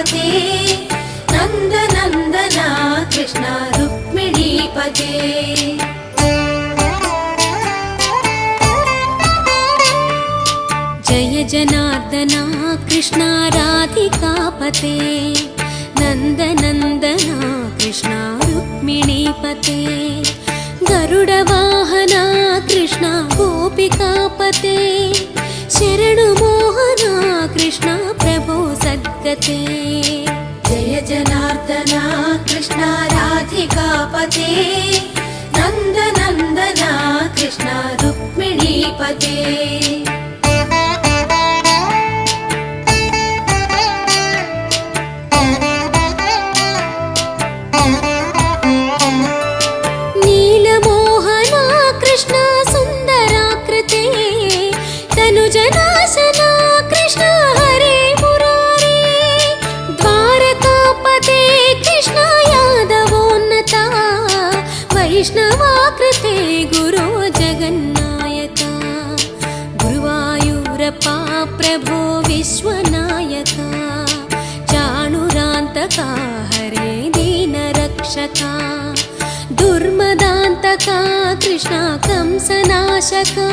राधिकापते नन्दनन्दना कृष्ण रुक्मिणीपते। जय जनार्दना कृष्ण राधिकापते नन्दनन्दना कृष्ण रुक्मिणीपते। गरुडवाहना कृष्ण गोपिकापते शरणु मोहना कृष्ण प्रभो सद्गते। जय जनार्दना कृष्ण राधिकापते नन्दनन्दना कृष्ण रुक्मिणीपते। नीलमोहना कृष्ण सुन्दराकृते तनुजनाशना कृष्ण हरे मुरारे। द्वारकापते कृष्ण यादवोन्नता वैष्णवाकृते गुरो जगन्नायका। गुरुवायूरप्पा प्रभो विश्वनायका चाणुरान्तका हरे दीनरक्षका। दुर्मदान्तका कृष्ण कंसनाशका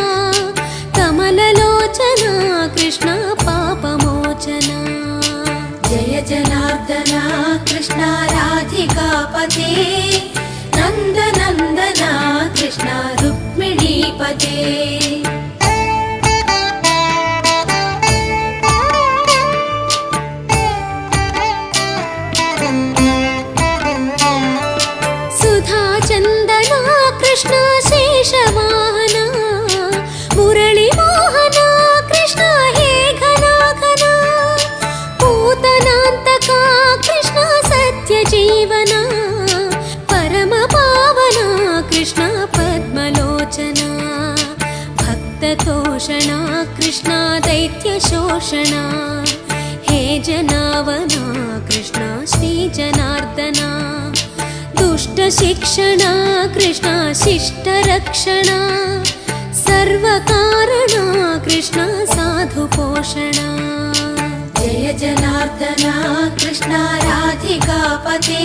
कमललोचना कृष्ण पापमोचना। जय जनार्दना कृष्ण राधिकापते नन्दनन्दना कृष्ण रुक्मिणीपते। सुधाचन्दना कृष्ण शेषवाहना मुरळीमोहना कृष्ण हे घना घना। पूतनान्तका कृष्ण सत्यजीवना परमपावना कृष्ण पद्मलोचना। भक्ततोषणा कृष्ण दैत्यशोषणा हे जनावना कृष्ण श्रीजनार्दना। दुष्टशिक्षणा कृष्ण शिष्टरक्षणा सर्वकारणा कृष्ण साधुपोषणा। जय जनार्दना कृष्ण राधिकापते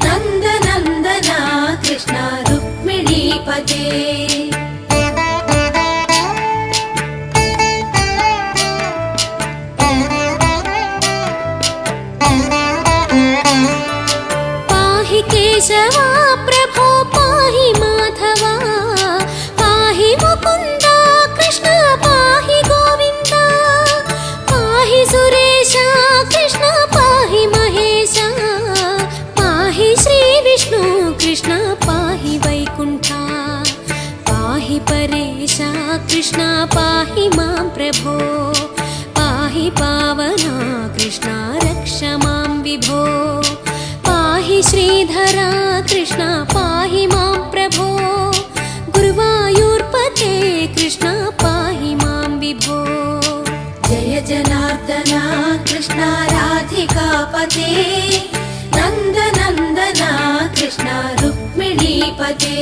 नन्दनन्दना कृष्ण रुक्मिणीपते। केशवा प्रभो पाहि माधवा पाहि मुकुन्दा कृष्ण पाहि गोविन्दा। पाहि सुरेशा कृष्ण पाहि महेशा पाहि श्रीविष्णु कृष्ण पाहि वैकुण्ठा। पाहि परेशा कृष्ण पाहि मां प्रभो पाहि पावना कृष्ण रक्ष मां विभो। पाहि श्रीधरा कृष्ण पाहि मां प्रभो गुरुवायूर्पते कृष्ण पाहि मां विभो। जय जनार्दना कृष्ण राधिकापते नन्दनन्दना कृष्ण रुक्मिणीपते।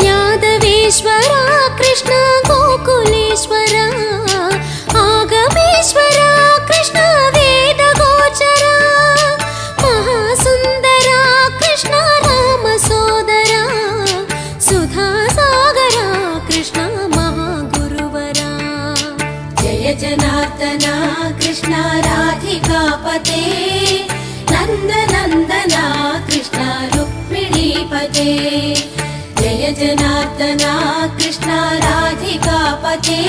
यादवेश्वरा कृष्ण गोकुलेश्वरा आगमेश्वरा कृष्ण वेदगोचरा। महासुन्दरा कृष्ण रामसोदरा सुधासागरा कृष्ण महागुरुवरा। जय जनार्दना कृष्ण राधिकापते नन्दनन्दना कृष्ण रुक्मिणीपते। जय जनार्दना कृष्ण राधिकापते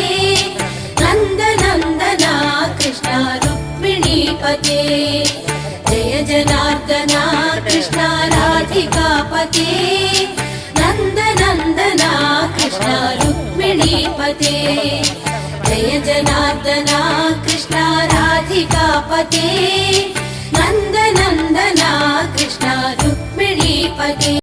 नन्दनन्दना कृष्ण रुक्मिणीपते। जय जनार्दना कृष्ण राधिकापते नन्दनन्दना कृष्ण रुक्मिणीपते। जय जनार्दना कृष्ण राधिकापते नन्दनन्दना कृष्ण रुक्मिणीपते।